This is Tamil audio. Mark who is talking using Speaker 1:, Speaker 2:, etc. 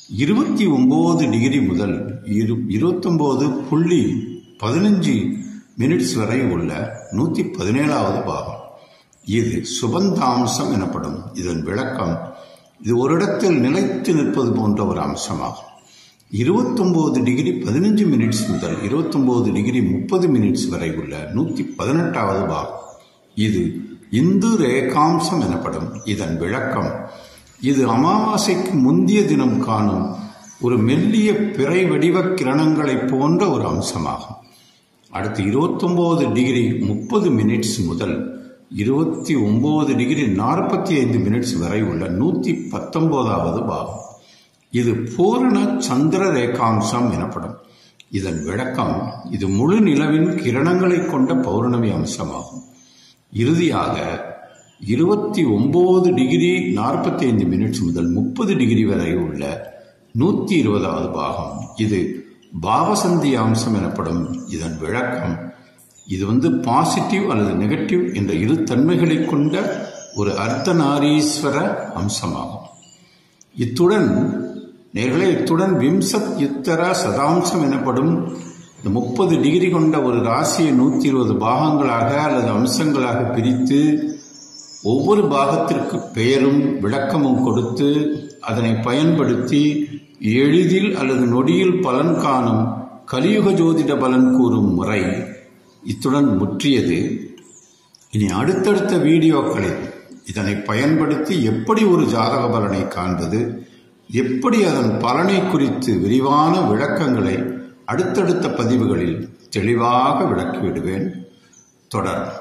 Speaker 1: 29 டிகிரி முதல் 29.15 வரை உள்ள 117வது பாகம். இது சுபந்தாம்சம் எனப்படும். இதன் விளக்கம், இது ஒரு இடத்தில் நிலைத்து நிற்பது போன்ற ஒரு அம்சமாகும். 29 டிகிரி 15 முதல் 29 டிகிரி 30 வரை உள்ள 118வது பாகம். இது இந்து ரேகாம்சம் எனப்படும். இதன் விளக்கம், இது அமாவாசைக்கு முந்திய தினம் காணும் ஒரு மெல்லிய பிறை வடிவ கிரணங்களை போன்ற ஒரு அம்சமாகும். அடுத்து 29 டிகிரி 30 முதல் 29 டிகிரி 45 வரை உள்ள 119வது பாகம். இது பூரண சந்திர ரேகாம்சம் எனப்படும். இதன் விளக்கம், இது முழு நிலவின் கிரணங்களை கொண்ட பௌர்ணமி அம்சமாகும். இறுதியாக 29 டிகிரி 45 முதல் 30 டிகிரி வரை உள்ள 120வது பாகம். இது பாவசந்தி அம்சம் எனப்படும். இதன் விளக்கம், இது பாசிட்டிவ் அல்லது நெகட்டிவ் என்ற இரு தன்மைகளை கொண்ட ஒரு அர்த்தநாரீஸ்வர அம்சமாகும். இத்துடன் விம்சத் யுத்தர சதாம்சம் எனப்படும் 30 டிகிரி கொண்ட ஒரு ராசியை 120 பாகங்களாக அல்லது அம்சங்களாக பிரித்து ஒவ்வொரு பாகத்திற்கு பெயரும் விளக்கமும் கொடுத்து அதனை பயன்படுத்தி எளிதில் அல்லது நொடியில் பலன் காணும் கலியுக ஜோதிட பலன் கூறும் முறை இத்துடன் முற்றியது. இனி அடுத்தடுத்த வீடியோக்களில் இதனை பயன்படுத்தி எப்படி ஒரு ஜாதக பலனை காண்பது, எப்படி அதன் பலனை குறித்து விரிவான விளக்கங்களை அடுத்தடுத்த பதிவுகளில் தெளிவாக விளக்கிவிடுவேன். தொடரும்.